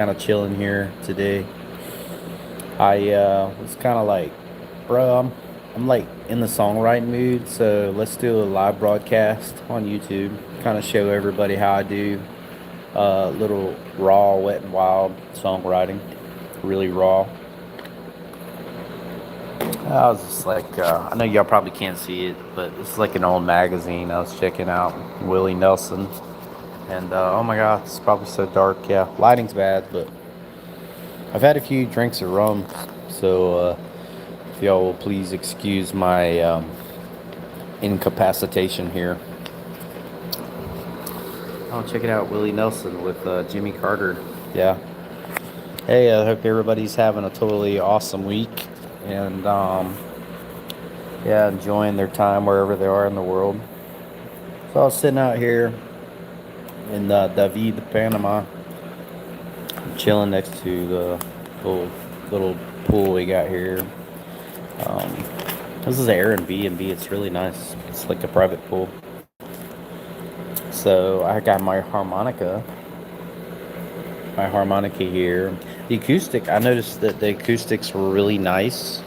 kind of chilling here today. I was kind of like, bro, I'm like in the songwriting mood, so let's do a live broadcast on YouTube. Kind of show everybody how I do little raw, wet and wild songwriting, really raw. I was just like, I know y'all probably can't see it, but it's like an old magazine I was checking out, Willie Nelson. And oh my God, it's probably so dark. Yeah, lighting's bad, but I've had a few drinks of rum, so if y'all will please excuse my incapacitation here. Oh, check it out, Willie Nelson with Jimmy Carter. Yeah. Hey, I hope everybody's having a totally awesome week and yeah, enjoying their time wherever they are in the world. So I was sitting out here in David, Panama, chilling next to the little pool we got here. Um, this is Airbnb. It's really nice. It's like a private pool. So I got my harmonica here. The acoustic, I noticed that the acoustics were really nice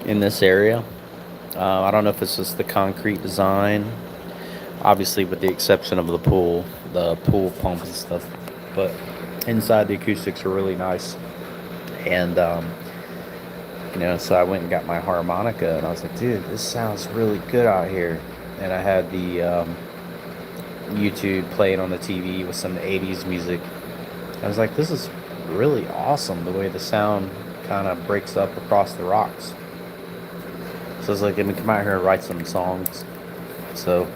in this area. I don't know if it's just the concrete design, obviously with the exception of the pool pump and stuff. But inside the acoustics are really nice. And so I went and got my harmonica, and I was like, dude, this sounds really good out here. And I had the YouTube playing on the TV with some 80s music. I was like, this is really awesome the way the sound kind of breaks up across the rocks. So I was like, let me come out here and write some songs. So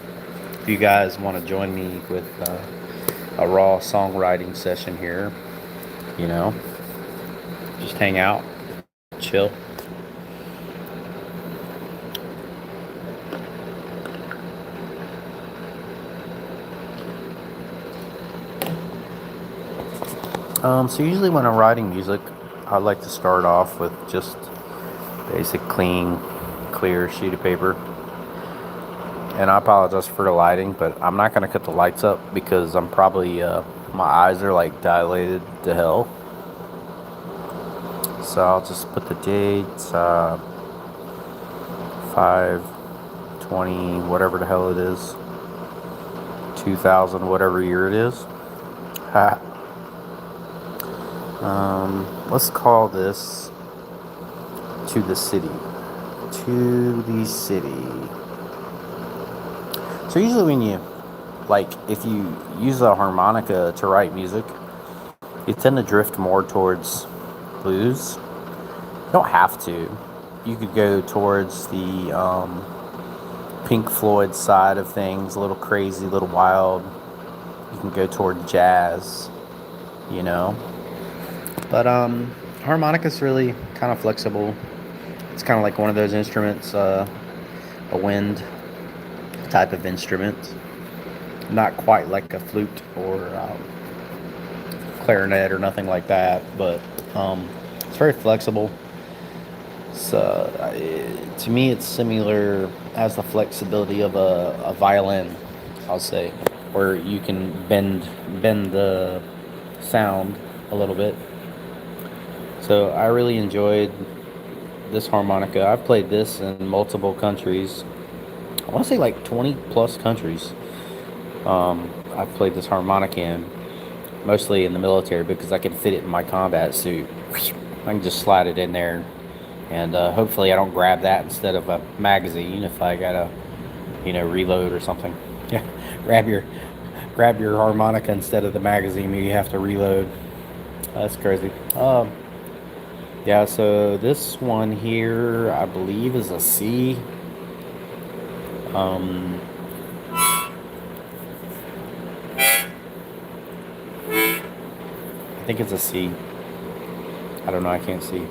if you guys want to join me with a raw songwriting session here, just hang out, chill. So usually when I'm writing music, I like to start off with just basic, clean, clear sheet of paper. And I apologize for the lighting, but I'm not going to cut the lights up because I'm probably, my eyes are like dilated to hell. So I'll just put the date, 5/20, whatever the hell it is, 2000, whatever year it is. Let's call this To the City. To the City. So usually when if you use a harmonica to write music, you tend to drift more towards blues. You don't have to. You could go towards the Pink Floyd side of things, a little crazy, a little wild. You can go toward jazz, you know. But harmonica's really kind of flexible. It's kind of like one of those instruments, a wind type of instrument. Not quite like a flute or clarinet or nothing like that, but it's very flexible. So to me, it's similar, has the flexibility of a violin, I'll say, where you can bend the sound a little bit. So I really enjoyed this harmonica. I've played this in multiple countries. I want to say like 20 plus countries. I've played this harmonica in, mostly in the military because I can fit it in my combat suit. I can just slide it in there, and hopefully I don't grab that instead of a magazine if I gotta, reload or something. Yeah, grab your harmonica instead of the magazine. You have to reload. That's crazy. Yeah. So this one here, I believe, is a C. I think it's a C. I don't know. I can't see.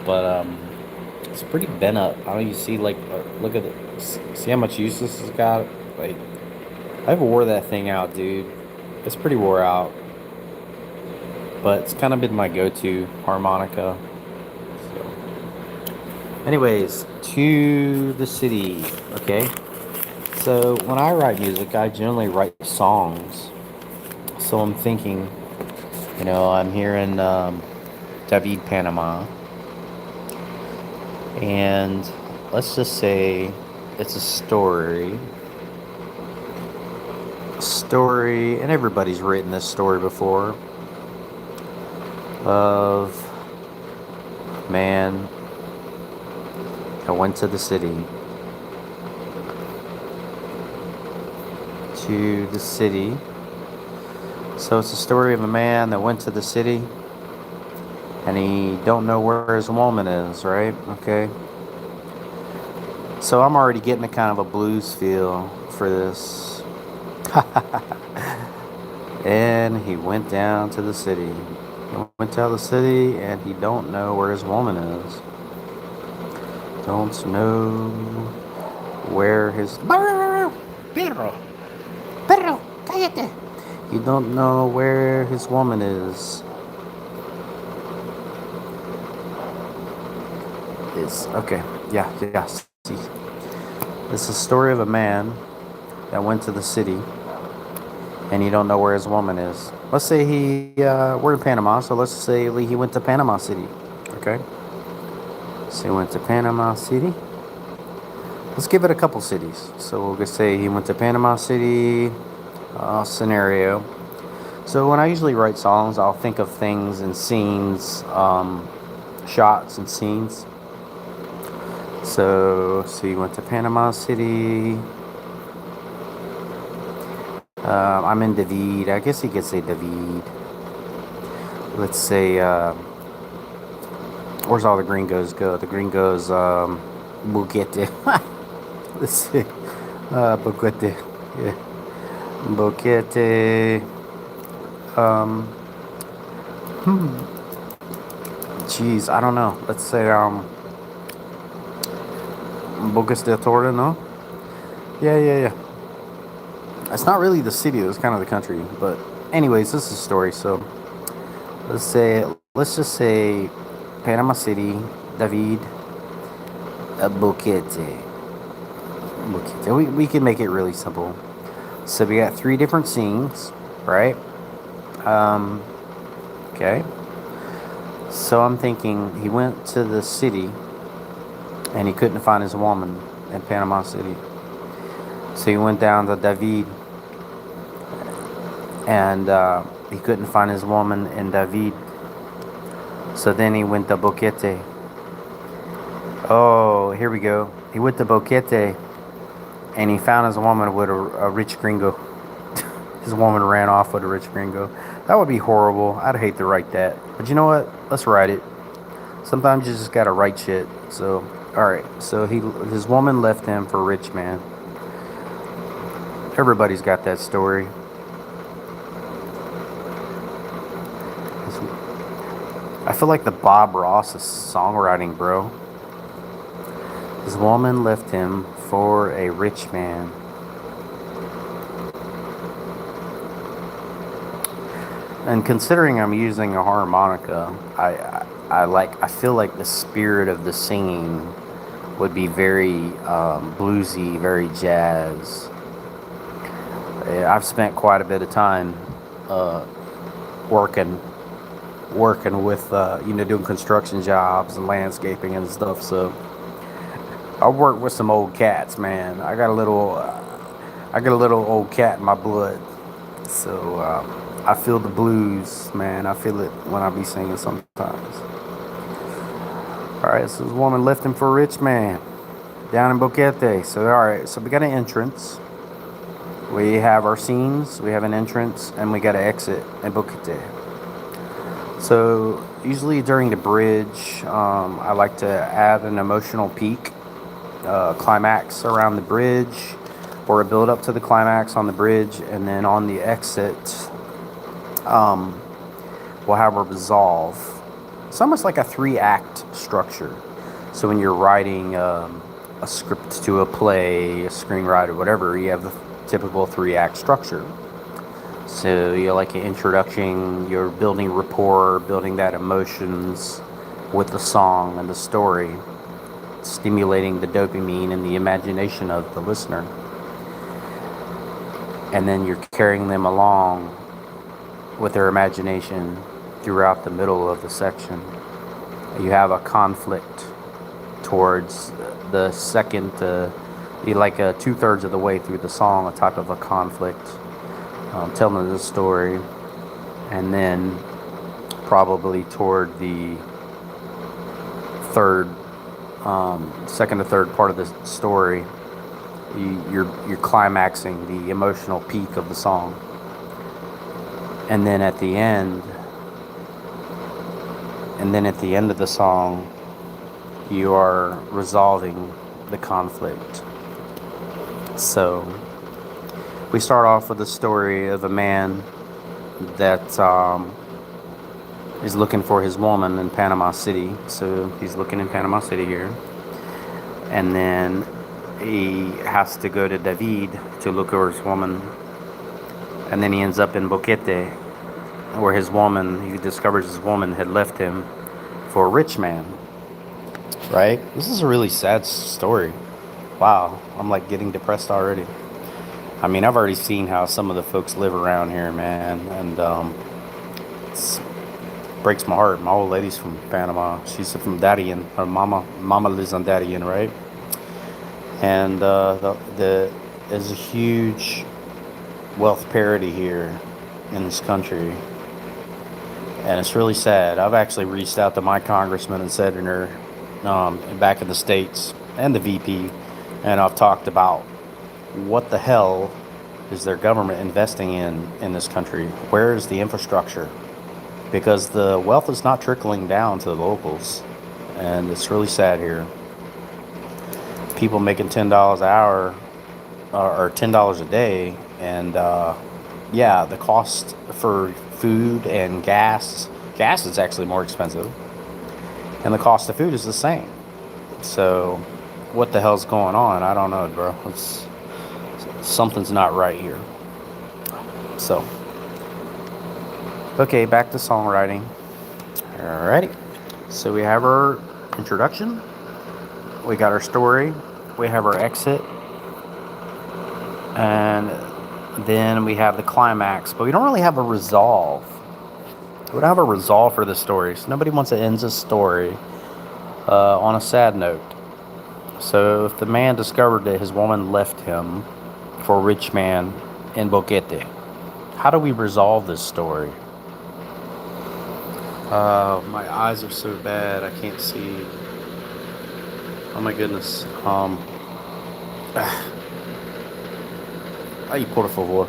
But it's pretty bent up. I don't know. You see, like, look at it. See how much use this has got? Like, I've wore that thing out, dude. It's pretty wore out. But it's kind of been my go-to harmonica. So, anyways, To the City. Okay. So when I write music, I generally write songs. So I'm thinking, I'm here in David, Panama, and let's just say it's a story, and everybody's written this story before, of man that went to the city. So it's a story of a man that went to the city, and he don't know where his woman is, right? Okay. So I'm already getting a kind of a blues feel for this. And he went down to the city. And he don't know where his woman is. Don't know where his... Perro, cállate. You don't know where his woman is. Okay. Yeah. See, it's a story of a man that went to the city, and he don't know where his woman is. Let's say we're in Panama, so let's say he went to Panama City. Okay. So he went to Panama City. Let's give it a couple cities. So we'll just say he went to Panama City. Scenario. So when I usually write songs, I'll think of things and scenes, shots and scenes. So he went to Panama City. I'm in David. I guess you could say David. Let's say, where's all the gringos go? The gringos, Buquete. Let's see. Buquete. Yeah. Boquete. Jeez, I don't know. Let's say, Bocas de Torre, no? Yeah. It's not really the city, it's kind of the country. But anyways, this is a story. So let's just say Panama City, David, Boquete. We can make it really simple. So we got 3 different scenes, right? Okay. So I'm thinking he went to the city and he couldn't find his woman in Panama City. So he went down to David and he couldn't find his woman in David. So then he went to Boquete. Oh, here we go. He went to Boquete and he found his woman with a rich gringo. His woman ran off with a rich gringo. That would be horrible. I'd hate to write that. But you know what? Let's write it. Sometimes you just gotta write shit. So, alright. So his woman left him for a rich man. Everybody's got that story. I feel like the Bob Ross is songwriting, bro. His woman left him for a rich man. And considering I'm using a harmonica, I feel like the spirit of the singing would be very bluesy, very jazz. I've spent quite a bit of time working with doing construction jobs and landscaping and stuff. So I work with some old cats, man. I got a little old cat in my blood. So I feel the blues, man. I feel it when I be singing sometimes. Alright, so this woman left him for a rich man down in Boquete. So alright, so we got an entrance. We have our scenes, we have an entrance, and we got an exit in Boquete. So usually during the bridge, I like to add an emotional peak, climax around the bridge, or a build up to the climax on the bridge, and then on the exit, we'll have a resolve. It's almost like a 3-act structure. So when you're writing a script to a play, a screenwriter, whatever, you have the typical 3-act structure. So you're like an introduction, you're building rapport, building that emotions with the song and the story, stimulating the dopamine and the imagination of the listener. And then you're carrying them along with their imagination throughout the middle of the section. You have a conflict towards the second, like 2/3 of the way through the song, a type of a conflict, telling the story, and then probably toward the third, second to third part of the story, you're climaxing the emotional peak of the song, and then at the end of the song, you are resolving the conflict. So we start off with the story of a man that is looking for his woman in Panama City. So he's looking in Panama City here, and then he has to go to David to look for his woman, and then he ends up in Boquete, where he discovers his woman had left him for a rich man. Right? This is a really sad story. Wow, I'm like getting depressed already. I mean, I've already seen how some of the folks live around here, man, and it breaks my heart. My old lady's from Panama. She's from Darien. Her mama lives on Darien, right? And there's a huge wealth parity here in this country, and it's really sad. I've actually reached out to my congressman and senator back in the States and the VP, and I've talked about what the hell is their government investing in this country? Where is the infrastructure? Because the wealth is not trickling down to the locals, and it's really sad here. People making $10 an hour or $10 a day, and yeah, the cost for food and gas is actually more expensive, and the cost of food is the same. So what the hell's going on? I don't know, bro. Something's not right here. So okay, back to songwriting. Alrighty, so we have our introduction, we got our story, we have our exit, and then we have the climax, but we don't really have a resolve. We don't have a resolve for the story. So nobody wants to end a story on a sad note. So if the man discovered that his woman left him for a rich man in Boquete, how do we resolve this story? My eyes are so bad, I can't see. Oh my goodness. Ay, por favor.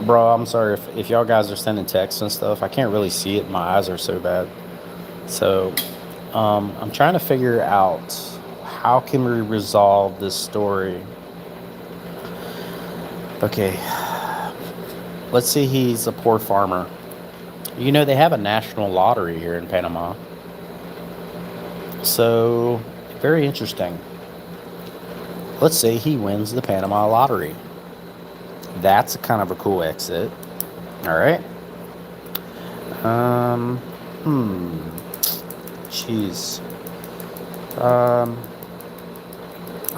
Bro, I'm sorry if y'all guys are sending texts and stuff. I can't really see it. My eyes are so bad. So, I'm trying to figure out how can we resolve this story. Okay. Let's say he's a poor farmer. You know, they have a national lottery here in Panama. So, very interesting. Let's say he wins the Panama lottery. That's kind of a cool exit. All right. Jeez. I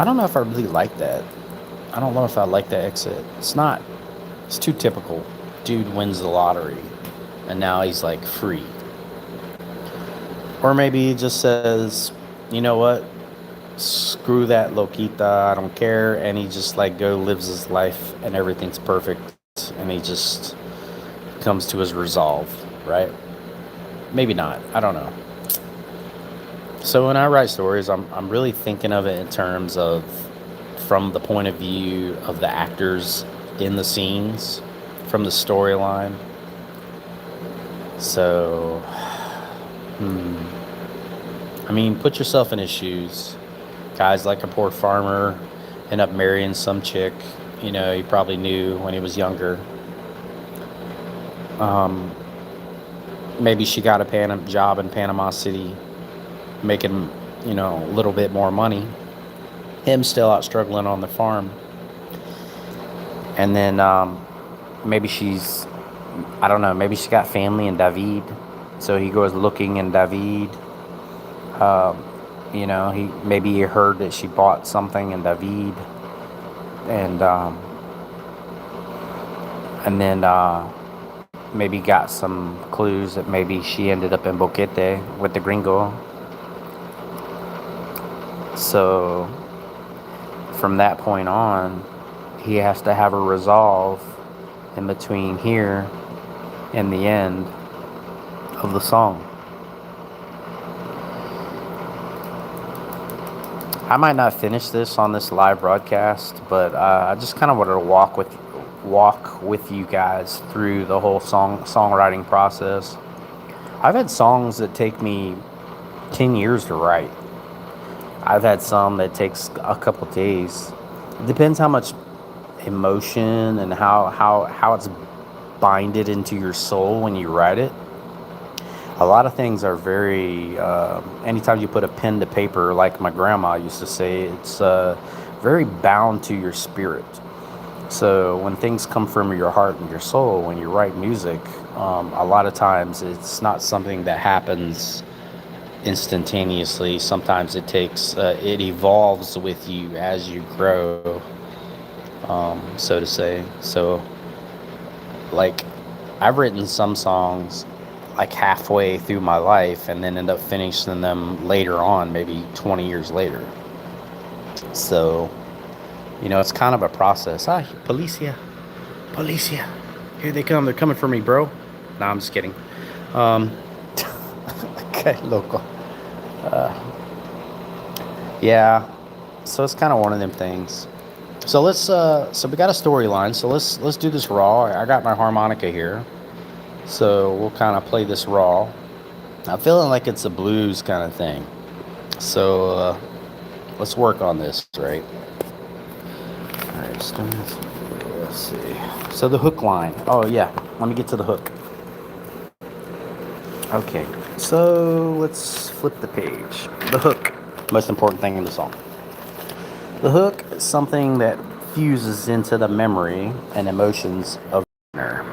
don't know if I really like that. I don't know if I like that exit. It's too typical. Dude wins the lottery, and now he's like free. Or maybe he just says, you know what? Screw that loquita, I don't care, and he just like lives his life and everything's perfect, and he just comes to his resolve, right? Maybe not, I don't know. So when I write stories, I'm really thinking of it in terms of from the point of view of the actors in the scenes, from the storyline. So I mean, put yourself in his shoes. Guy's like a poor farmer, end up marrying some chick, you know, he probably knew when he was younger. Maybe she got a job in Panama City, making, you know, a little bit more money. Him still out struggling on the farm. And then maybe I don't know, maybe she got family in David. So he goes looking in David. You know, he heard that she bought something in David, and then maybe got some clues that maybe she ended up in Boquete with the gringo. So from that point on, he has to have a resolve in between here and the end of the song. I might not finish this on this live broadcast, but I just kind of wanted to walk with you guys through the whole songwriting process. I've had songs that take me 10 years to write. I've had some that takes a couple days. It depends how much emotion and how it's binded into your soul when you write it. A lot of things are very, anytime you put a pen to paper, like my grandma used to say, it's very bound to your spirit. So when things come from your heart and your soul, when you write music, a lot of times it's not something that happens instantaneously. Sometimes it takes, it evolves with you as you grow, so to say. So, like, I've written some songs like halfway through my life and then end up finishing them later on, maybe 20 years later. So, it's kind of a process. Policía, policía. Here they come. They're coming for me, bro. Nah, I'm just kidding. Okay, loco. Yeah. So it's kind of one of them things. So so we got a storyline. So let's do this raw. I got my harmonica here. So we'll kind of play this raw. I'm feeling like it's a blues kind of thing. So let's work on this, right? All right, let's see. So the hook line. Oh yeah, let me get to the hook. Okay, so let's flip the page. The hook, most important thing in the song. The hook is something that fuses into the memory and emotions of the listener.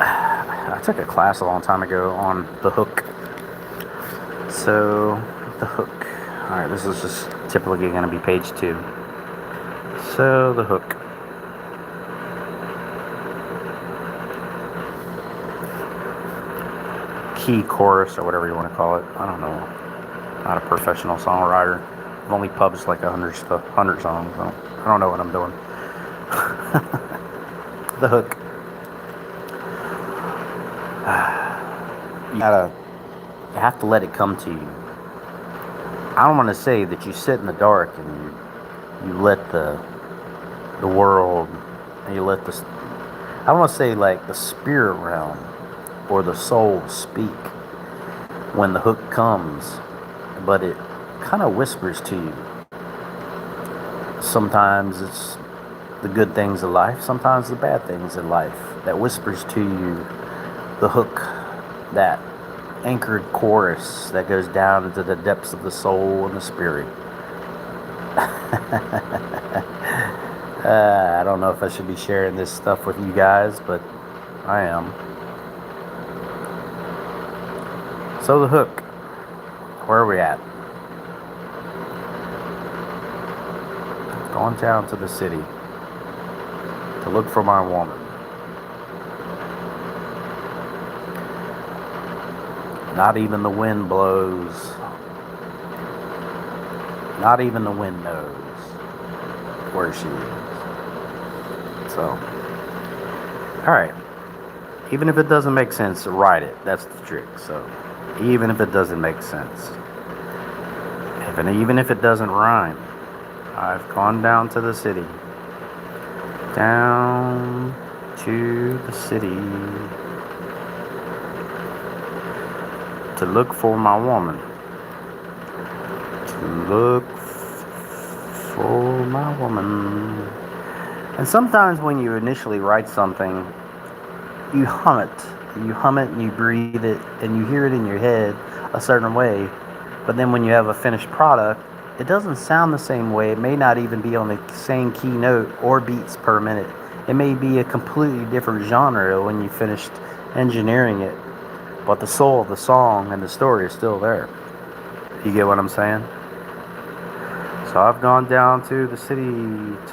I took a class a long time ago on the hook. So, the hook. Alright, this is just typically going to be page 2. So, the hook. Key chorus, or whatever you want to call it. I don't know. Not a professional songwriter. I've only published like 100 songs. I don't know what I'm doing. The hook. You have to let it come to you. I don't want to say that you sit in the dark and you let the world, and you let I don't want to say like the spirit realm or the soul speak when the hook comes, but it kind of whispers to you. Sometimes it's the good things of life, sometimes the bad things in life that whispers to you the hook, that anchored chorus that goes down into the depths of the soul and the spirit. I don't know if I should be sharing this stuff with you guys, but I am. So the hook, where are we at? Going down to the city to look for my woman. Not even the wind blows. Not even the wind knows where she is. So, alright. Even if it doesn't make sense, write it. That's the trick. So, even if it doesn't make sense. Even if it doesn't rhyme. I've gone down to the city. Down to the city. To look for my woman. To look for my woman. And sometimes when you initially write something, you hum it. You hum it and you breathe it and you hear it in your head a certain way. But then when you have a finished product, it doesn't sound the same way. It may not even be on the same key note or beats per minute. It may be a completely different genre when you finished engineering it. But the soul of the song and the story is still there. You get what I'm saying? So I've gone down to the city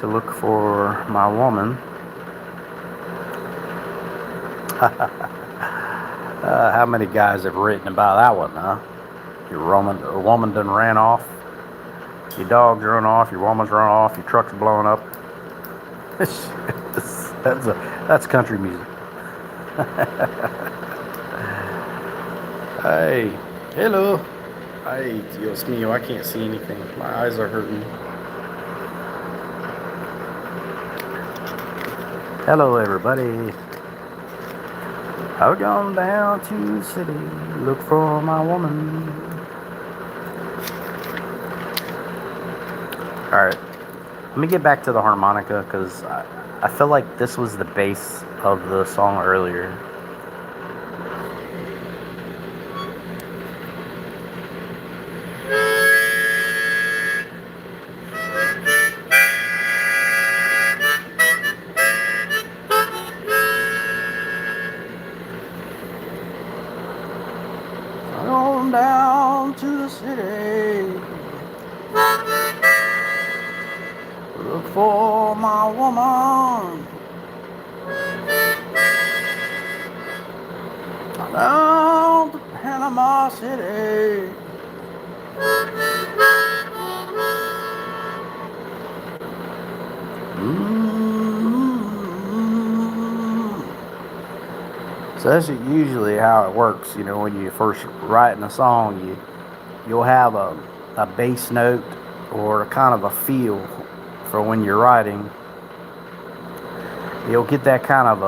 to look for my woman. How many guys have written about that one, huh? A woman done ran off. Your dog's run off. Your woman's run off. Your truck's blown up. That's country music. Hey, hello. Ay, Dios mío, I can't see anything. My eyes are hurting. Hello, everybody. I've gone down to the city, look for my woman. Alright, let me get back to the harmonica, because I feel like this was the base of the song earlier. I'm down to the city, look for my woman. Down to Panama City. So that's usually how it works, you know, when you first writing a song, you'll have a bass note or kind of a feel for when you're writing. You'll get that kind of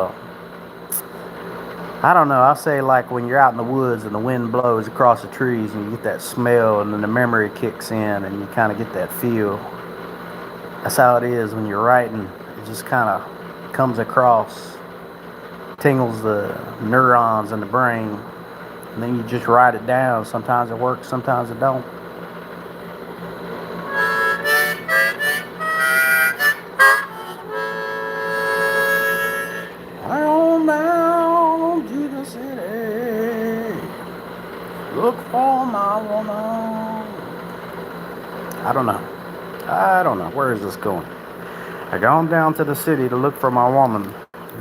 I don't know, I'll say like when you're out in the woods and the wind blows across the trees and you get that smell and then the memory kicks in and you kind of get that feel. That's how it is when you're writing. It just kind of comes across, tingles the neurons in the brain, and then you just write it down. Sometimes it works, sometimes it don't. I on down to the city, look for my woman. I don't know. Where is this going? I gone down to the city to look for my woman.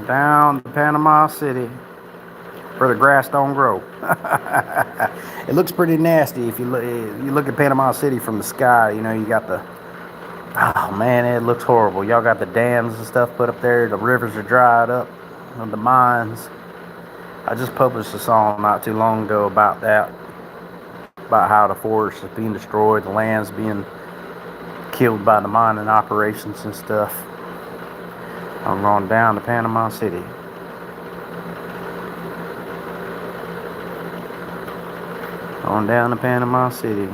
Down to Panama City, where the grass don't grow. It looks pretty nasty if you look at Panama City from the sky. You know, you got the, oh man, it looks horrible. Y'all got the dams and stuff put up there. The rivers are dried up, and the mines. I just published a song not too long ago about that, about how the forest is being destroyed, the land's being killed by the mining operations and stuff. I'm going down to Panama City. Going down to Panama City.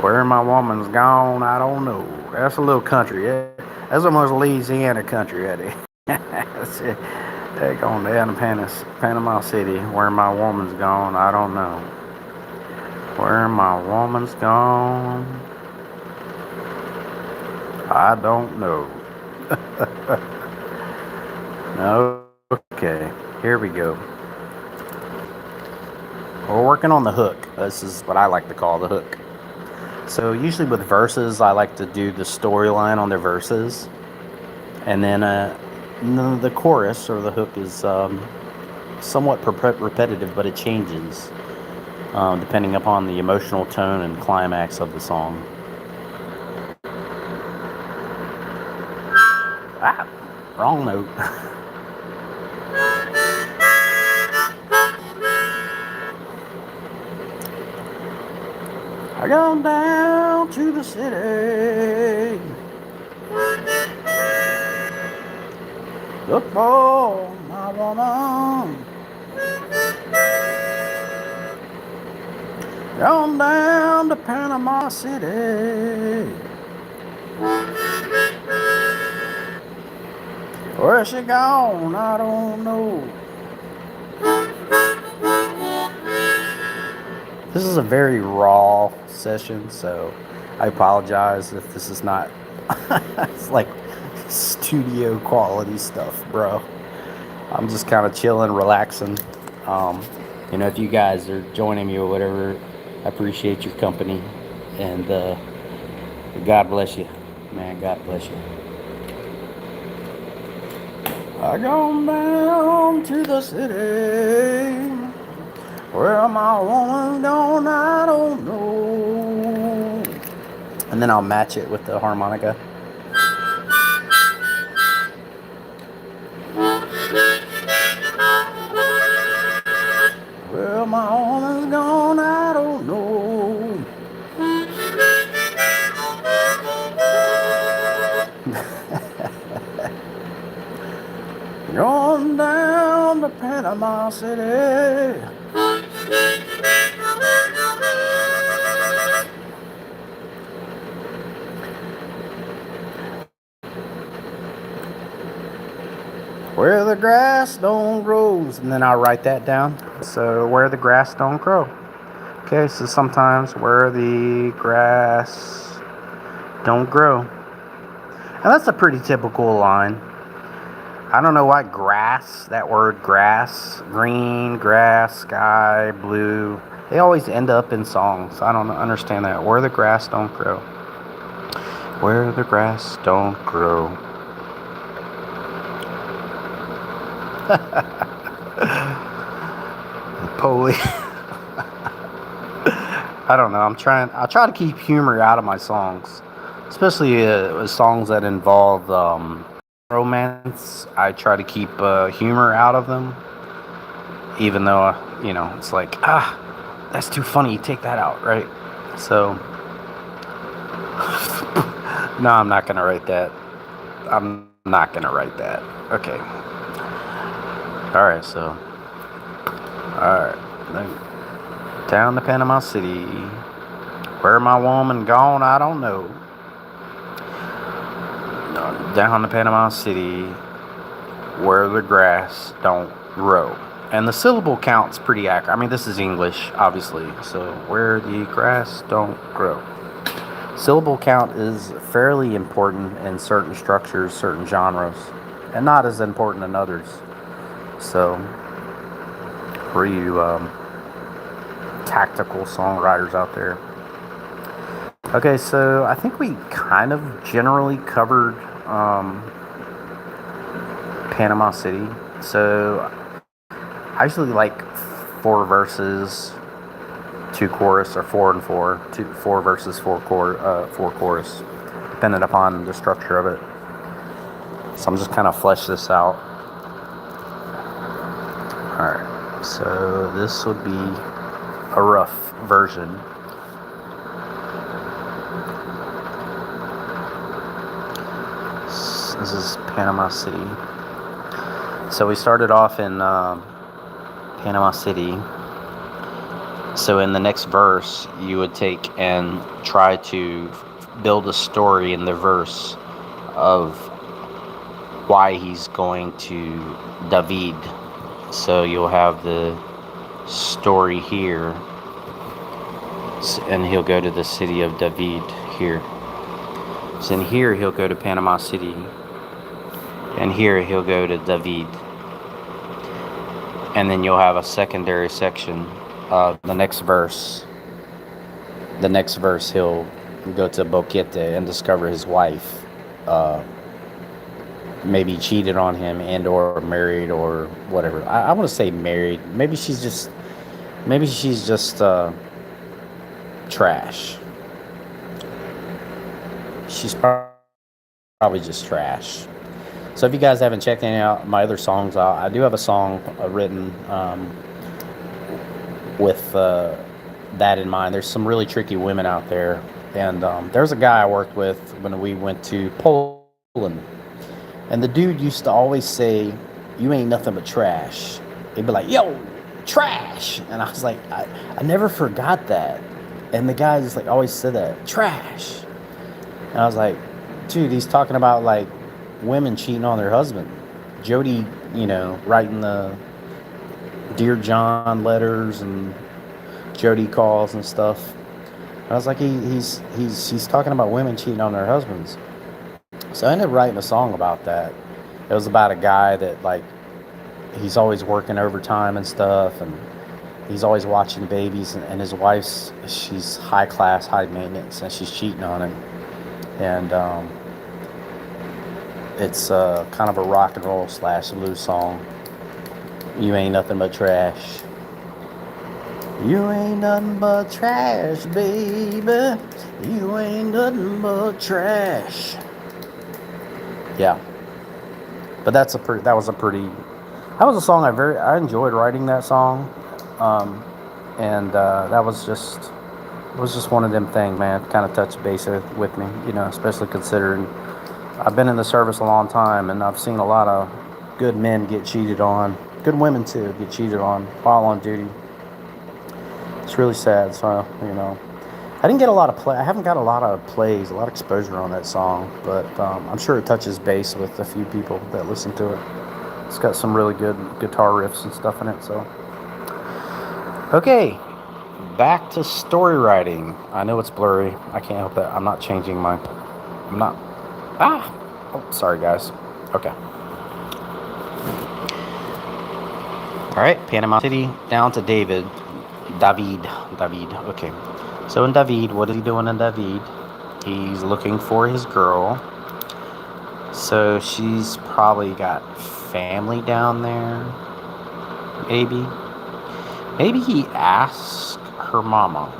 Where my woman's gone, I don't know. That's a little country. That's almost Louisiana country right there. That's it. They're going down to Panama City. Where my woman's gone, I don't know. Where my woman's gone, I don't know. Okay, here we go. We're working on the hook. This is what I like to call the hook. So usually with verses, I like to do the storyline on their verses, and then the chorus or the hook is somewhat repetitive, but it changes depending upon the emotional tone and climax of the song. Ah, wrong note. I gone down to the city, look for my woman. Gone down to Panama City. Where she gone, I don't know. This is a very raw session, so I apologize if this is not it's like studio quality stuff, bro. I'm just kind of chilling, relaxing. You know, if you guys are joining me or whatever, I appreciate your company, and God bless you, man. God bless you. I gone down to the city. Where my woman's gone, I don't know. And then I'll match it with the harmonica. Where my woman's gone, I don't know. Going down to Panama City. Where the grass don't grow. And then I'll write that down. So where the grass don't grow. Okay, so sometimes where the grass don't grow. And that's a pretty typical line. I don't know why grass, that word grass, green, grass, sky, blue, they always end up in songs. I don't understand that. Where the grass don't grow. Where the grass don't grow. I don't know. I try to keep humor out of my songs, especially songs that involve romance. I try to keep humor out of them, even though it's like that's too funny. Take that out, right? So no, I'm not gonna write that. Okay. All right. So down to Panama City. Where my woman gone, I don't know. Down to Panama City. Where the grass don't grow. And the syllable count's pretty accurate. I mean, this is English, obviously. So, where the grass don't grow. Syllable count is fairly important in certain structures, certain genres, and not as important in others. So, for you tactical songwriters out there. Okay, so I think we kind of generally covered Panama City. So I usually like 4 verses, 2 chorus, or 4 and 4. 4 verses, 4 chorus, depending upon the structure of it. So I'm just kind of flesh this out. Alright, so this would be a rough version. This is Panama City. So we started off in Panama City. So in the next verse, you would take and try to build a story in the verse of why he's going to David. So you'll have the story here, and he'll go to the city of David here. So in here, he'll go to Panama City. And here he'll go to David. And then you'll have a secondary section. The next verse he'll go to Boquete and discover his wife maybe cheated on him and or married or whatever. I want to say married. Maybe she's just trash. She's probably just trash. So if you guys haven't checked any out my other songs out, I do have a song written with that in mind. There's some really tricky women out there, and there's a guy I worked with when we went to Poland, and the dude used to always say, "You ain't nothing but trash." He'd be like, "Yo, trash," and I was like, I never forgot that, and the guy just like always said that, trash, and I was like, dude, he's talking about like women cheating on their husband. Jody, writing the Dear John letters and Jody calls and stuff. And I was like, he's talking about women cheating on their husbands. So I ended up writing a song about that. It was about a guy that like he's always working overtime and stuff, and he's always watching babies, and his wife's she's high class, high maintenance, and she's cheating on him. And It's kind of a rock and roll slash blues song. You ain't nothing but trash. You ain't nothing but trash, baby. You ain't nothing but trash. Yeah, but that was a song I enjoyed writing that song, and that was just one of them things, man. Kind of touched base with me, especially considering I've been in the service a long time, and I've seen a lot of good men get cheated on, good women too get cheated on while on duty. It's really sad. So I didn't get a lot of play. I haven't got a lot of plays, a lot of exposure on that song, but I'm sure it touches base with a few people that listen to it. It's got some really good guitar riffs and stuff in it. So, okay, back to story writing. I know it's blurry. I can't help that. I'm not changing my. I'm not. Oh, sorry, guys. Okay. All right, Panama City down to David. Okay. So in David, what is he doing in David? He's looking for his girl. So she's probably got family down there. Maybe. Maybe he asked her mama.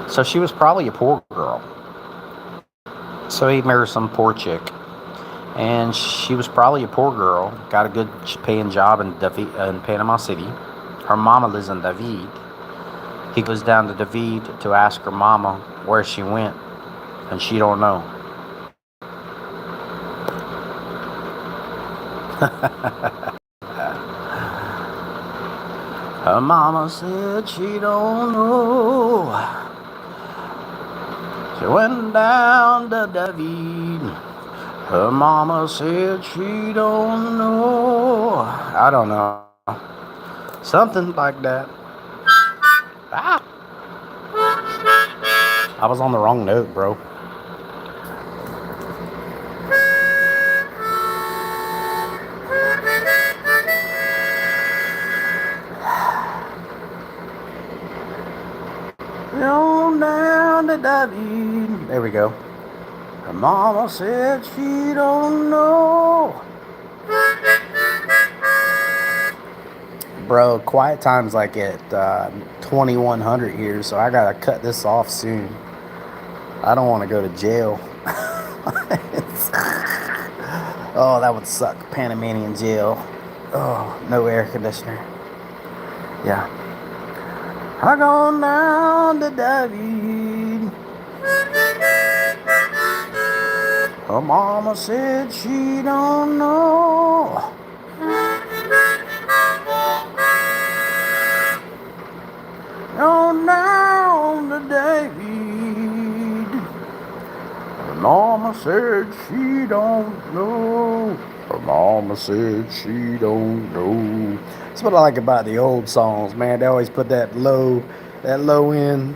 So she was probably a poor girl. So he married some poor chick. And she was probably a poor girl. Got a good paying job in Panama City. Her mama lives in David. He goes down to David to ask her mama where she went. And she don't know. Her mama said she don't know. She went down to David. Her mama said she don't know. I don't know. Something like that. Ah! I was on the wrong note, bro. On down to David. There we go. Her mama said she don't know. Bro, quiet time's like at 2100 here, so I gotta cut this off soon. I don't want to go to jail. Oh, that would suck. Panamanian jail. Oh, no air conditioner. Yeah. I gone down to David. Her mama said she don't know. On down to David. Her mama said she don't know. Her mama said she don't know. That's what I like about the old songs, man. They always put that low in.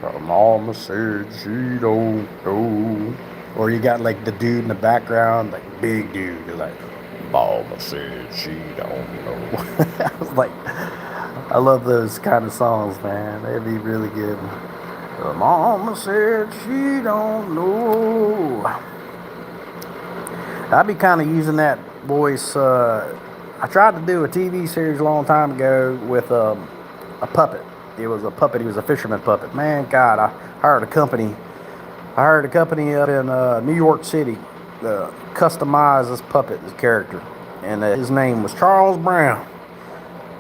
Her mama said she don't know. Or you got like the dude in the background, like big dude, like, mama said she don't know. I was like, I love those kind of songs, man. They'd be really good. Her mama said she don't know. I'd be kind of using that voice. I tried to do a TV series a long time ago with a puppet. It was a puppet. He was a fisherman puppet. Man, God, I hired a company. Up in New York City to customize this puppet, this character. And his name was Charles Brown.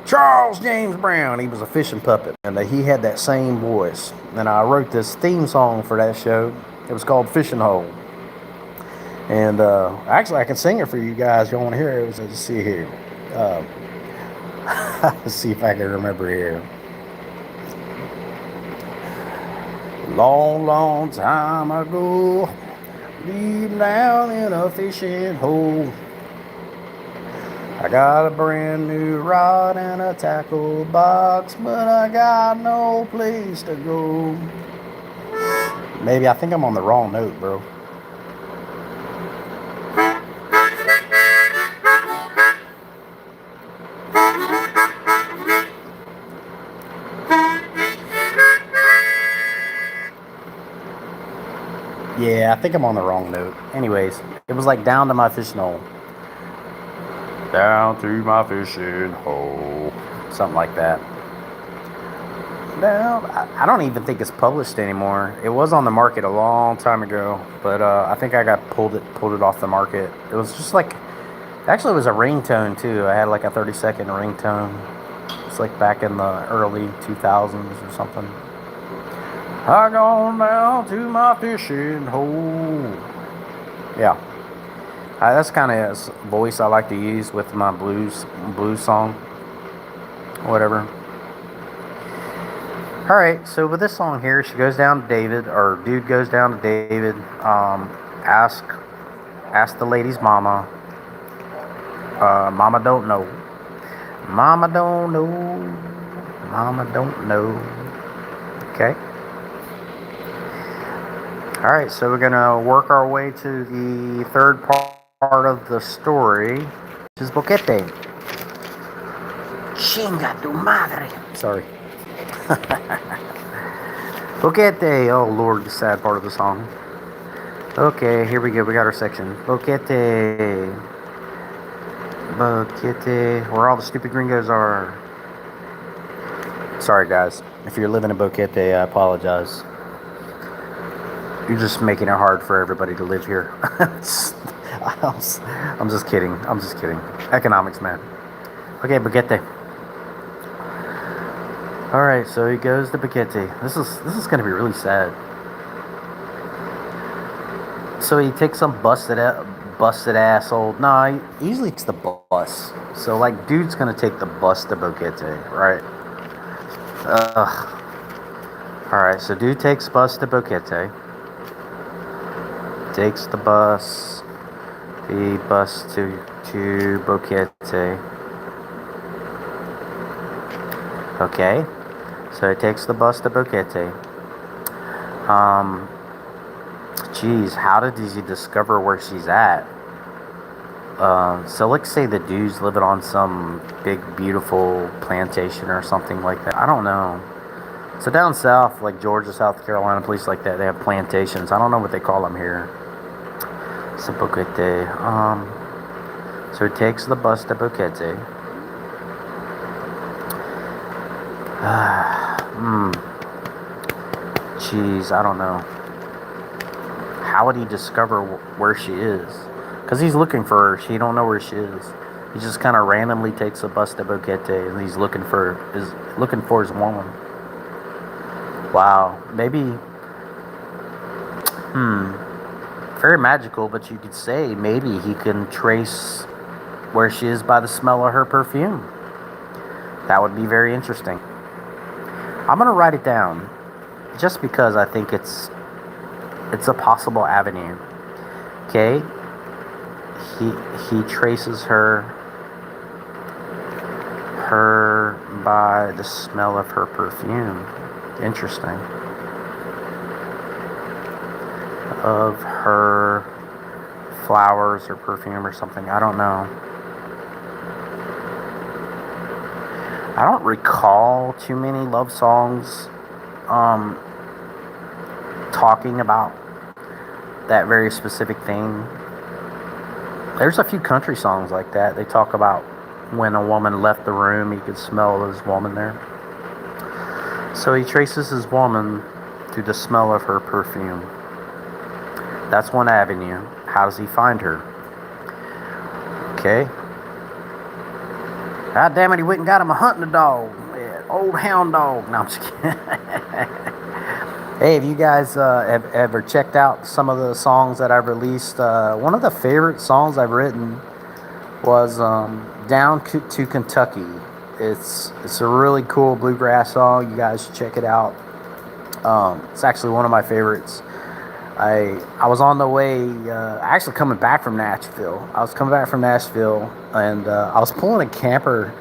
Charles James Brown. He was a fishing puppet. And he had that same voice. And I wrote this theme song for that show. It was called Fishing Hole. And actually, I can sing it for you guys if you want to hear it. Let's see here. Let's see if I can remember here. Long, long time ago, deep down in a fishing hole, I got a brand new rod and a tackle box, but I got no place to go. Maybe I think I'm on the wrong note, bro. Yeah, I think I'm on the wrong note. Anyways, it was like down to my fishing hole. Down to my fishing hole. Something like that. No, I don't even think it's published anymore. It was on the market a long time ago, but I think I got pulled it off the market. It was just like, actually, it was a ringtone too. I had like a 30-second ringtone. It's like back in the early 2000s or something. I gone down to my fishing hole. Yeah, that's kind of voice I like to use with my blues song, whatever. All right, so with this song here, she goes down to David, or dude goes down to David. Ask the lady's mama. Mama don't know. Mama don't know. Mama don't know. Okay. All right, so we're gonna work our way to the third part of the story, which is Boquete. Chinga tu madre. Sorry. Boquete. Oh Lord, the sad part of the song. Okay, here we go. We got our section. Boquete. Boquete. Where all the stupid gringos are. Sorry, guys. If you're living in Boquete, I apologize. You're just making it hard for everybody to live here. I'm just kidding. Economics, man. Okay, Boquete. All right, so he goes to Boquete. This is gonna be really sad. So he takes some busted asshole. Nah, he usually takes the bus. So like, dude's gonna take the bus to Boquete, right? Ugh. All right, so dude takes bus to Boquete. Takes the bus to Boquete. Okay. So he takes the bus to Boquete. Geez, how did he discover where she's at? So let's say the dude's living on some big, beautiful plantation or something like that. I don't know. So down south, like Georgia, South Carolina, places like that, they have plantations. I don't know what they call them here. So Boquete. So he takes the bus to Boquete. Jeez, I don't know. How would he discover where she is? Because he's looking for her. She don't know where she is. He just kind of randomly takes a bus to Boquete, and he's looking for his woman. Wow. Maybe. Very magical, but you could say maybe he can trace where she is by the smell of her perfume. That would be very interesting. I'm gonna write it down, just because I think it's a possible avenue. Okay. He traces her by the smell of her perfume. Interesting. Of her flowers or perfume or something. I don't know. I don't recall too many love songs talking about that very specific thing. There's a few country songs like that. They talk about when a woman left the room, he could smell his woman there. So he traces his woman through the smell of her perfume. That's one avenue. How does he find her? Okay. God damn it, he went and got him a hunting dog. Yeah, old hound dog. No, I'm just kidding. Hey, have you guys have ever checked out some of the songs that I've released? One of the favorite songs I've written was Down to Kentucky. It's a really cool bluegrass song. You guys should check it out. It's actually one of my favorites. I was on the way, actually coming back from Nashville. And I was pulling a camper.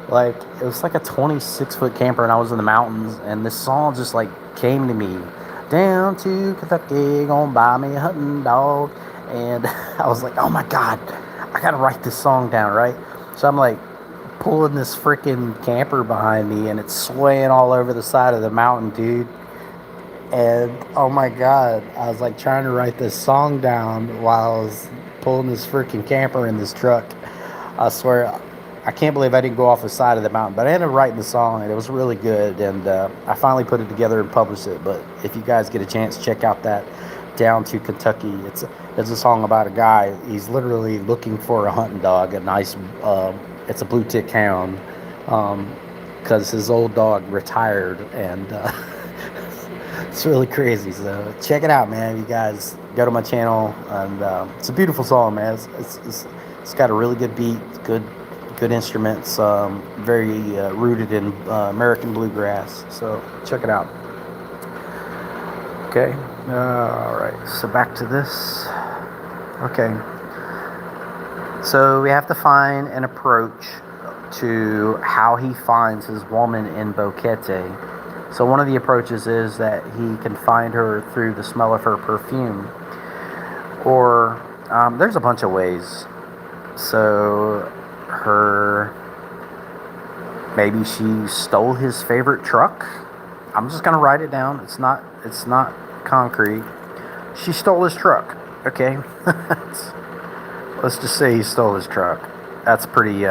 Like, it was like a 26-foot camper, and I was in the mountains, and this song just like came to me. Down to Kentucky, gonna buy me a hunting dog. And I was like, oh my God, I gotta write this song down, right? So I'm like pulling this freaking camper behind me, and it's swaying all over the side of the mountain, dude. And oh my god, I was like trying to write this song down while I was pulling this freaking camper in this truck. I swear, I can't believe I didn't go off the side of the mountain, but I ended up writing the song and it was really good. And I finally put it together and published it. But if you guys get a chance, check out that Down to Kentucky. It's a song about a guy. He's literally looking for a hunting dog, a nice, it's a blue tick hound, because his old dog retired, and it's really crazy. So check it out, man. You guys go to my channel, and it's a beautiful song, man. It's got a really good beat, good instruments, very rooted in American bluegrass. So check it out. Okay. All right. So back to this. Okay. So we have to find an approach to how he finds his woman in Boquete. So one of the approaches is that he can find her through the smell of her perfume. Or there's a bunch of ways. So maybe she stole his favorite truck. I'm just gonna write it down. It's not concrete. She stole his truck. Okay. Let's just say he stole his truck. That's pretty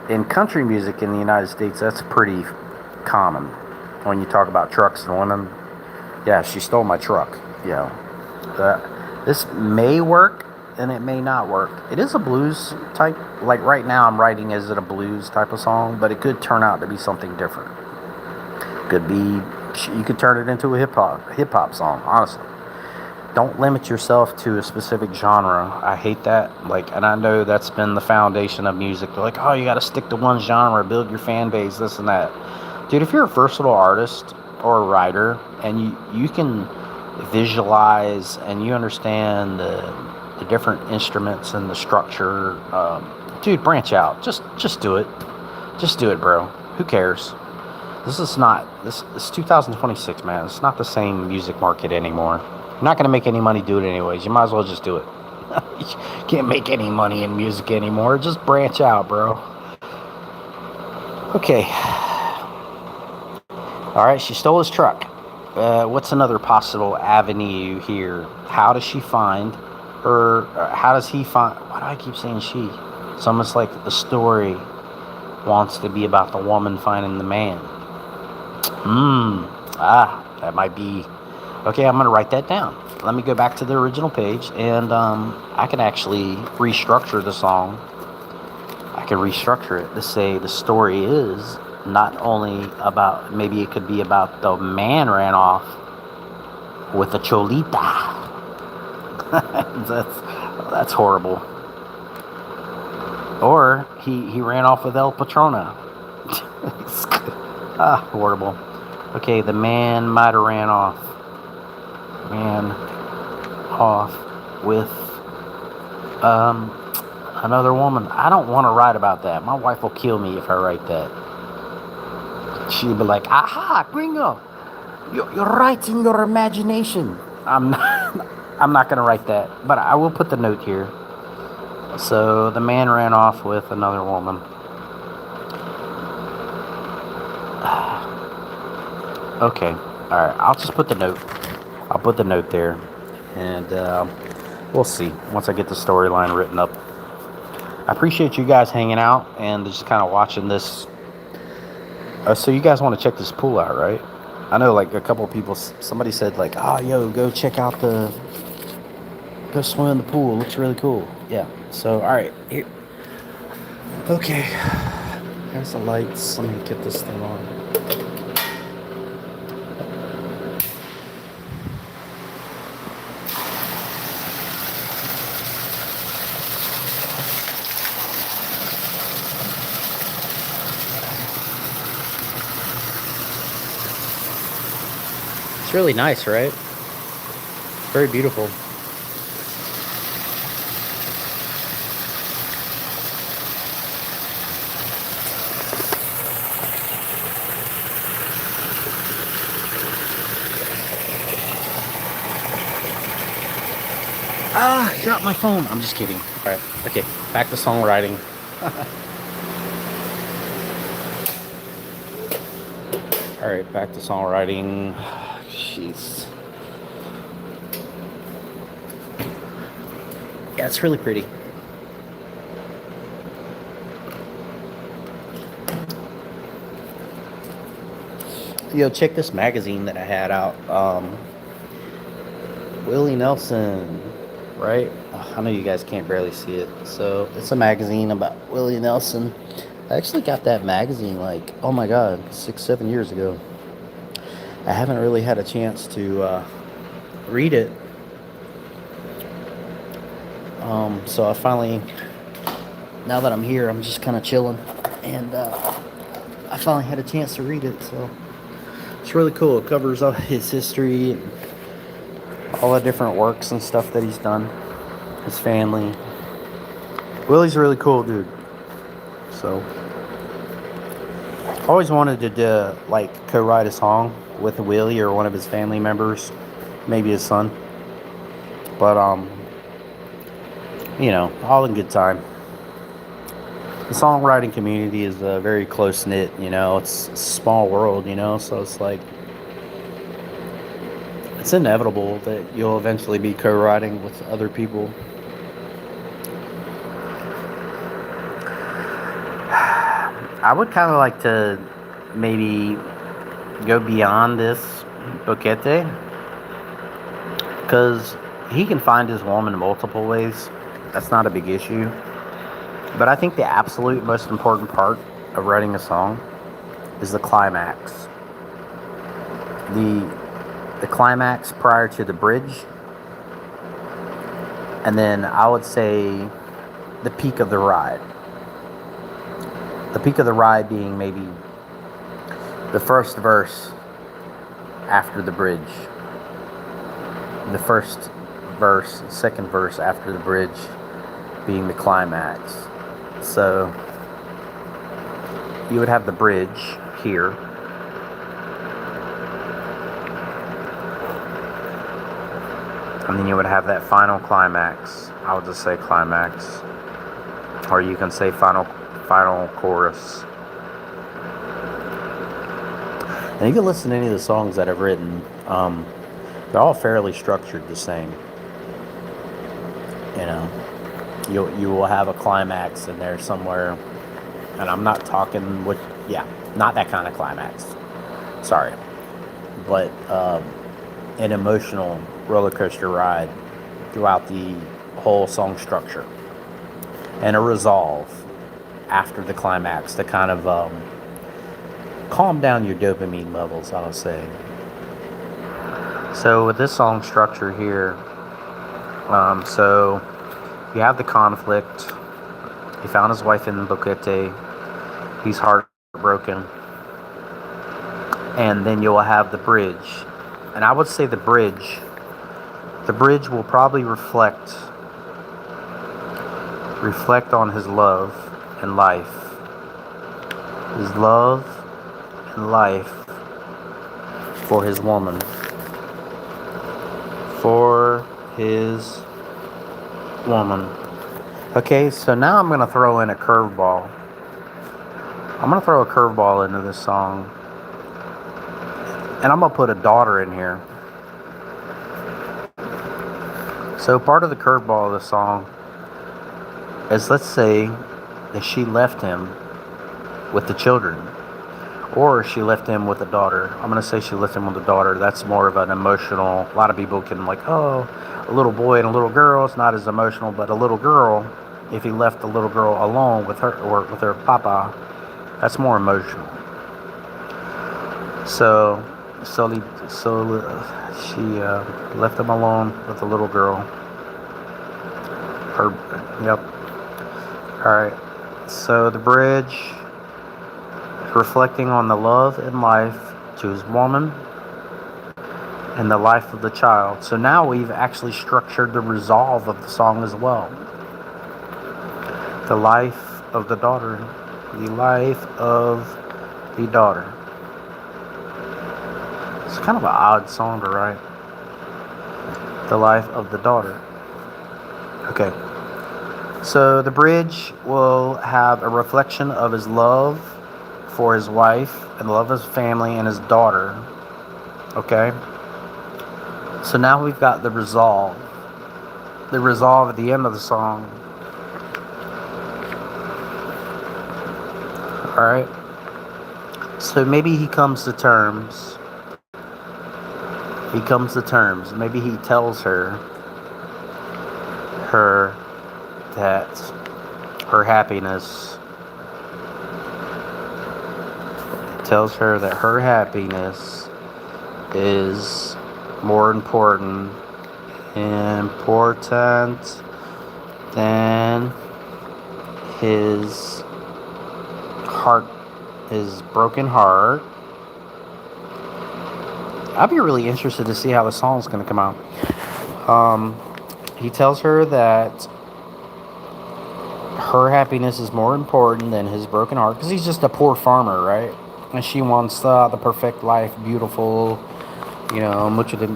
in country music in the United States, that's pretty common. When you talk about trucks and women, yeah, she stole my truck. Yeah. This may work and it may not work. It is a blues type. Like right now I'm writing, is it a blues type of song? But it could turn out to be something different. Could be, you could turn it into a hip hop song, honestly. Don't limit yourself to a specific genre. I hate that. Like, and I know that's been the foundation of music. They're like, oh, you got to stick to one genre, build your fan base, this and that. Dude, if you're a versatile artist or a writer and you can visualize and you understand the different instruments and the structure, dude, branch out. Just do it. Just do it, bro. Who cares? This is 2026, man. It's not the same music market anymore. You're not going to make any money doing it anyways. You might as well just do it. You can't make any money in music anymore. Just branch out, bro. Okay. All right, she stole his truck. What's another possible avenue here? How does she find her? How does he find? Why do I keep saying she? It's almost like the story wants to be about the woman finding the man. That might be. Okay, I'm going to write that down. Let me go back to the original page, and I can actually restructure the song. I can restructure it to say the story is not only about, maybe it could be about the man ran off with a cholita. That's horrible. Or he ran off with El Patrona. Horrible. Okay, the man might have ran off with another woman. I don't want to write about that. My wife will kill me if I write that. She'll be like, aha, gringo, you're right in your imagination. I'm not going to write that, but I will put the note here. So the man ran off with another woman. Okay, all right, I'll just put the note. I'll put the note there, and we'll see once I get the storyline written up. I appreciate you guys hanging out and just kind of watching this. So you guys want to check this pool out, right? I know, like, a couple of people, somebody said, like, oh, yo, go swim in the pool. It looks really cool. Yeah, so, all right, here. Okay, there's the lights. Let me get this thing on. It's really nice, right? Very beautiful. I dropped my phone. I'm just kidding. All right. Okay. Back to songwriting. All right. Back to songwriting. Jeez. Yeah, it's really pretty. Yo, check this magazine that I had out. Willie Nelson, right? I know you guys can't barely see it. So it's a magazine about Willie Nelson. I actually got that magazine like, oh my God, 6, 7 years ago. I haven't really had a chance to read it. So I finally, now that I'm here, I'm just kind of chilling, and I finally had a chance to read it. So it's really cool. It covers all his history and all the different works and stuff that he's done. His family. Willie's a really cool dude. So I always wanted to like co-write a song with Willie or one of his family members, maybe his son. But you know, all in good time. The songwriting community is very close knit. You know, it's a small world. You know, so it's like it's inevitable that you'll eventually be co-writing with other people. I would kind of like to maybe go beyond this boquete, because he can find his woman in multiple ways. That's not a big issue. But I think the absolute most important part of writing a song is the climax. The climax prior to the bridge. And then I would say the peak of the ride. The peak of the ride being maybe the first verse after the bridge. The first verse, second verse after the bridge being the climax. So you would have the bridge here. And then you would have that final climax. I would just say climax. Or you can say final chorus. And you can listen to any of the songs that I've written. They're all fairly structured the same. You know, you will have a climax in there somewhere. And I'm not talking not that kind of climax. Sorry. But an emotional roller coaster ride throughout the whole song structure. And a resolve after the climax to kind of calm down your dopamine levels, I would say. So with this song structure here, so you have the conflict. He found his wife in Boquete. He's heartbroken. And then you'll have the bridge. And I would say the bridge will probably reflect on his love and life. His love and life for his woman. For his woman. Okay, so now I'm going to throw in a curveball. I'm going to throw a curveball into this song. And I'm going to put a daughter in here. So part of the curveball of the song is, let's say that she left him with the children. Or she left him with a daughter. I'm going to say she left him with a daughter. That's more of an emotional. A lot of people can like, oh, a little boy and a little girl. It's not as emotional. But a little girl, if he left the little girl alone with her or with her papa, that's more emotional. So she left him alone with the little girl. Yep. All right. So the bridge, reflecting on the love and life to his woman and the life of the child. So now we've actually structured the resolve of the song as well. The life of the daughter. The life of the daughter. It's kind of an odd song to write. The life of the daughter. Okay. So the bridge will have a reflection of his love for his wife and the love of his family and his daughter. Okay. So now we've got the resolve. The resolve at the end of the song. Alright? So maybe he comes to terms. Maybe he tells her that her happiness is more important than his broken heart. I'd be really interested to see how the song's going to come out. He tells her that her happiness is more important than his broken heart, because he's just a poor farmer, right? And she wants the perfect life, beautiful, mucho de,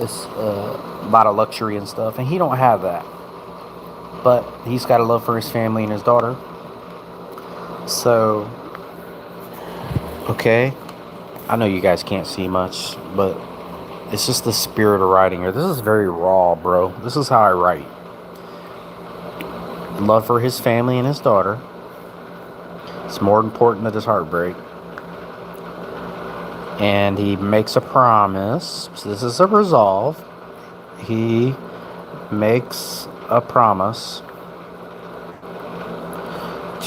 is a lot of luxury and stuff, and he don't have that. But he's got a love for his family and his daughter. So, okay, I know you guys can't see much, but it's just the spirit of writing here. This is very raw, bro. This is how I write. Love for his family and his daughter. It's more important than his heartbreak. And he makes a promise. So this is a resolve. He makes a promise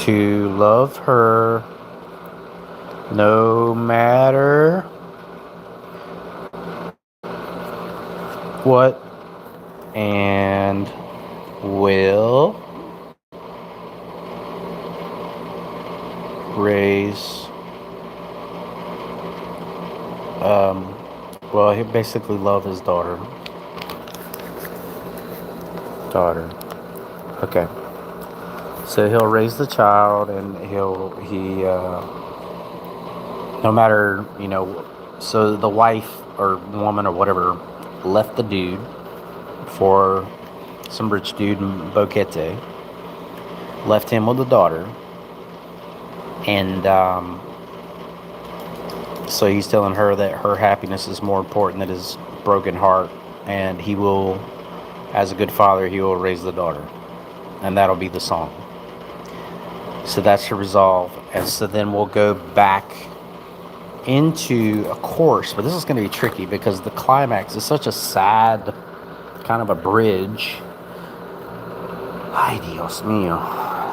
to love her no matter what, and will raise he basically love his daughter. Okay. So he'll raise the child, and no matter, so the wife or woman or whatever left the dude for some rich dude in Boquete, left him with the daughter, and so he's telling her that her happiness is more important than his broken heart, and he will, as a good father, he will raise the daughter, and that'll be the song. So that's the resolve. And so then we'll go back into a chorus, but this is going to be tricky because the climax is such a sad kind of a bridge. Ay, Dios mío.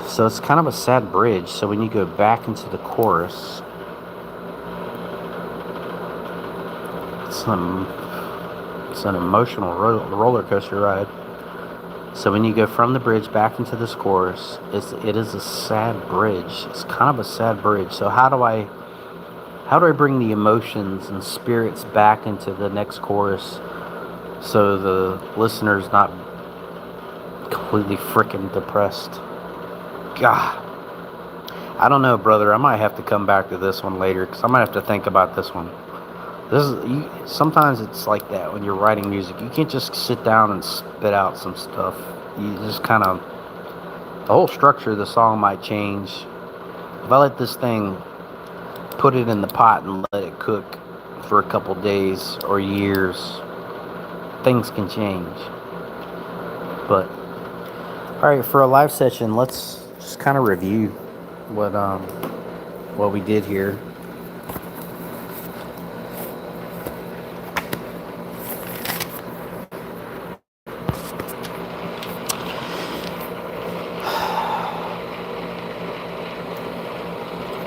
So it's kind of a sad bridge. So when you go back into the chorus, it's an emotional roller coaster ride. So when you go from the bridge back into this chorus, it is a sad bridge. It's kind of a sad bridge. So how do I bring the emotions and spirits back into the next chorus so the listener's not completely freaking depressed? God, I don't know, brother. I might have to come back to this one later because I might have to think about this one. Sometimes it's like that when you're writing music. You can't just sit down and spit out some stuff. You just kind of, the whole structure of the song might change. If I let this thing, put it in the pot and let it cook for a couple days or years, things can change. But all right, for a live session, let's just kind of review what we did here.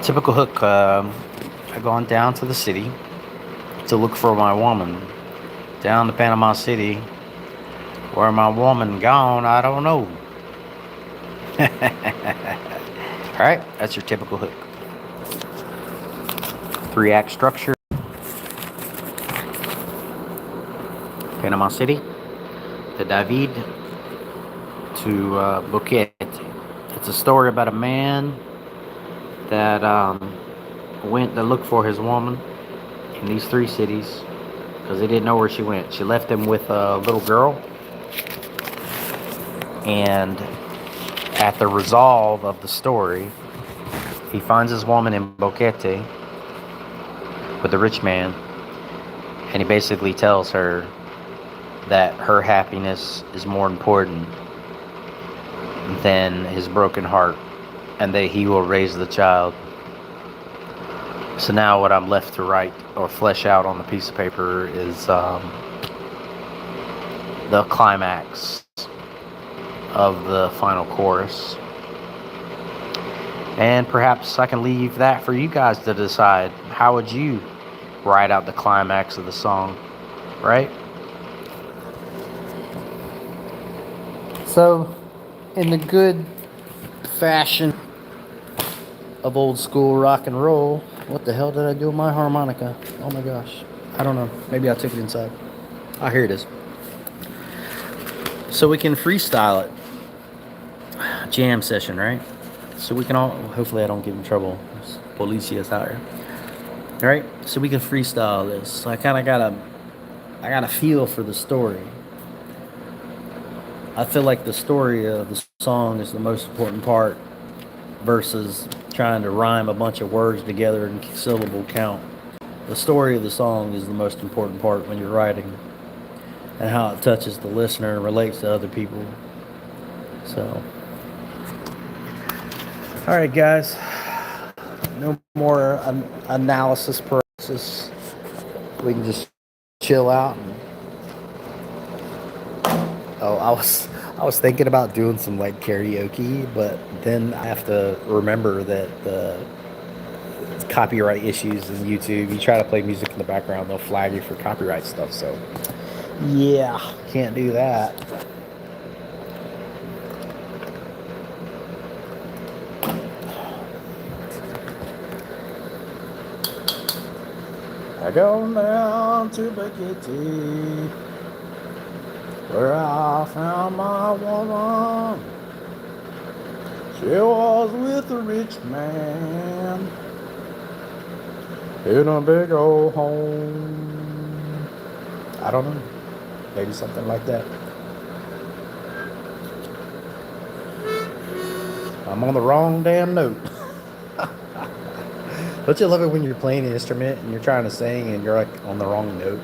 Typical hook. I gone down to the city to look for my woman. Down to Panama City. Where my woman gone, I don't know. Alright, that's your typical hook. 3-act structure. Panama City. To David. To Boquete. It's a story about a man that went to look for his woman in these 3 cities because he didn't know where she went. She left him with a little girl, and at the resolve of the story, he finds his woman in Boquete with the rich man, and he basically tells her that her happiness is more important than his broken heart, and that he will raise the child. So now what I'm left to write or flesh out on the piece of paper is the climax of the final chorus. And perhaps I can leave that for you guys to decide. How would you write out the climax of the song, right? So, in the good fashion of old school rock and roll, what the hell did I do with my harmonica? Oh my gosh. I don't know. Maybe I took it inside. Ah, here it is. So we can freestyle it. Jam session, right? So we can all, hopefully I don't get in trouble. Policia's out here. All right, so we can freestyle this. So I kind of got a feel for the story. I feel like the story of the song is the most important part versus trying to rhyme a bunch of words together and syllable count. The story of the song is the most important part when you're writing, and how it touches the listener and relates to other people. So, all right, guys. No more analysis paralysis. We can just chill out. I was thinking about doing some like karaoke, but then I have to remember that it's copyright issues in YouTube. You try to play music in the background, they'll flag you for copyright stuff. So, yeah, can't do that. I go down to Bukiti, where I found my woman. She was with a rich man in a big old home. I don't know, maybe something like that. I'm on the wrong damn note. Don't you love it when you're playing an instrument and you're trying to sing and you're like on the wrong note?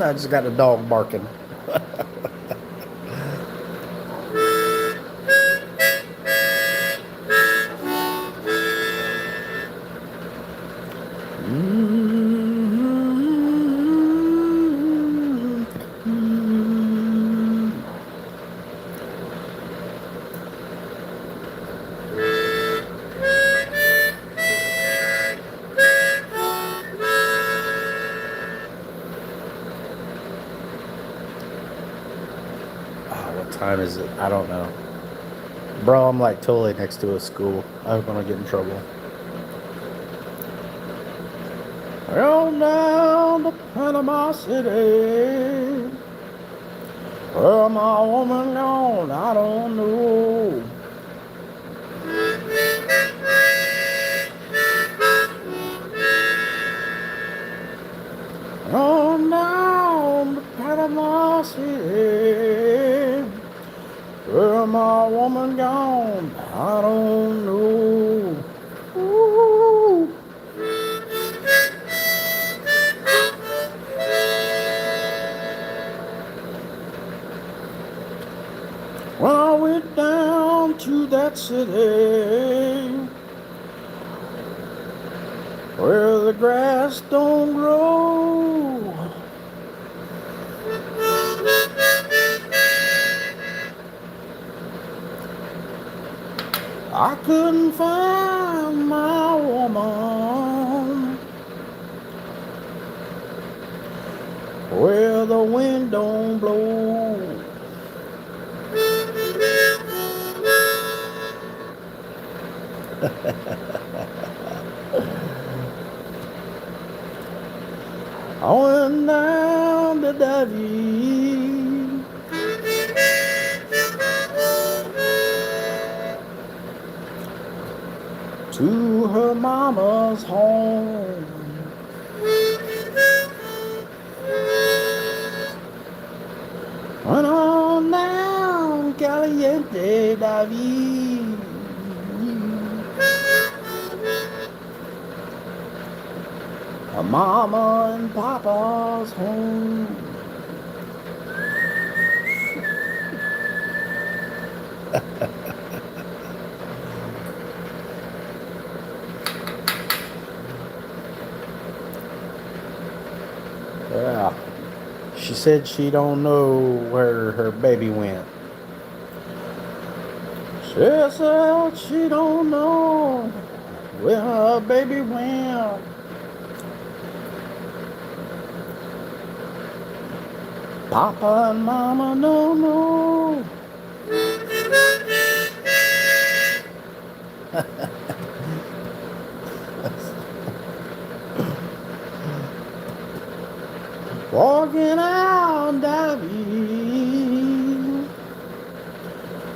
I just got a dog barking. What time is it? I don't know. Bro, I'm like totally next to a school. I hope I don't get in trouble. Well, down to Panama City, where my woman gone, I don't know. On down to Panama City, where my woman gone, I don't know. Ooh. When I went down to that city, where the grass don't grow, I couldn't find my woman, where the wind don't blow. I went down to Davie to her mama's home. Went on down Caliente Davie. Her mama and papa's home. Yeah. She said she don't know where her baby went. She said she don't know where her baby went. Papa and Mama don't know. Walking out Davie,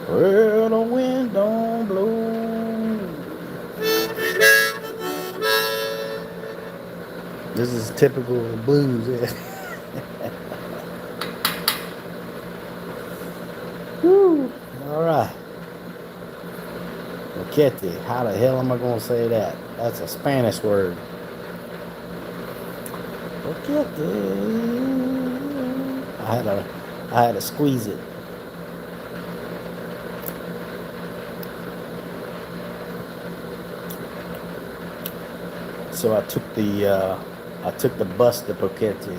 where the wind don't blow. This is typical of the blues. Woo. All right. Boquete. How the hell am I going to say that? That's a Spanish word. Boquete. I had to squeeze it. So I took the bus to Boquete.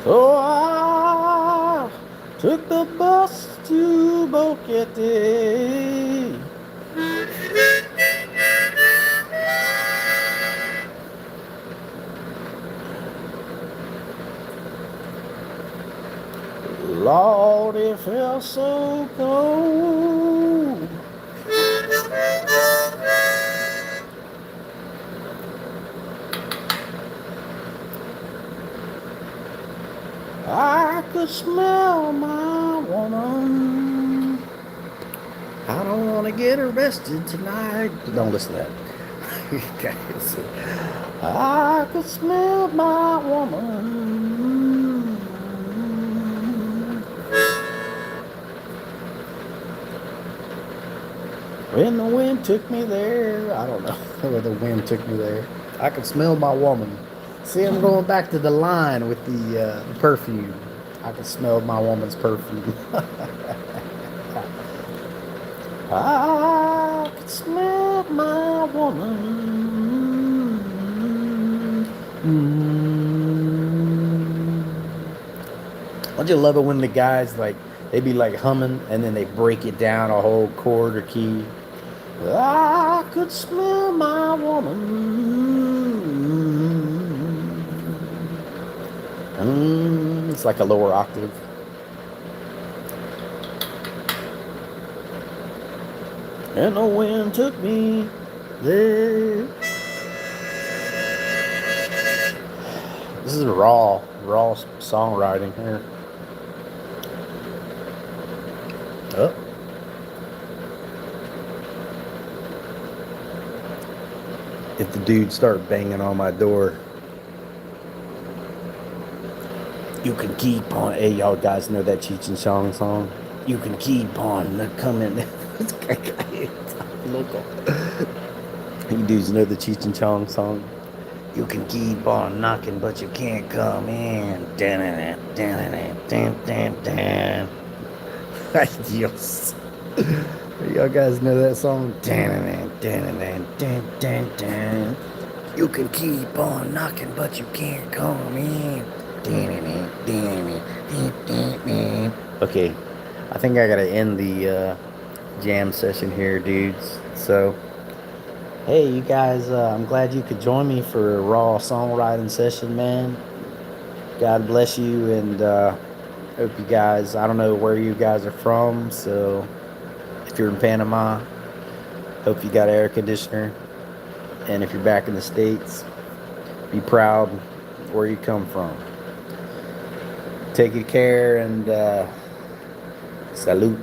So I took the bus to Boquete. Lord, it felt so cold. I could smell my woman. I don't want to get arrested tonight. Don't listen to that. I could smell my woman. When the wind took me there, I don't know where the wind took me there. I could smell my woman. See, I'm going back to the line with the perfume. I can smell my woman's perfume. I can smell my woman. Don't you love it when the guys they be like humming and then they break it down a whole chord or key? I could smell my woman. It's like a lower octave. And the wind took me there. This is raw songwriting here. Oh. If the dudes start banging on my door, you can keep on. Hey, y'all guys know that Cheech and Chong song? You can keep on coming. Local. You dudes know the Cheech and Chong song? You can keep on knocking, but you can't come in. Dios. Y'all guys know that song? You can keep on knocking, but you can't come in. Okay, I think I gotta end the jam session here, dudes. So, hey, you guys, I'm glad you could join me for a raw songwriting session, man. God bless you, and hope you guys, I don't know where you guys are from, so if you're in Panama, Hope you got an air conditioner. And if you're back in the States, be proud where you come from. Take good care and salute.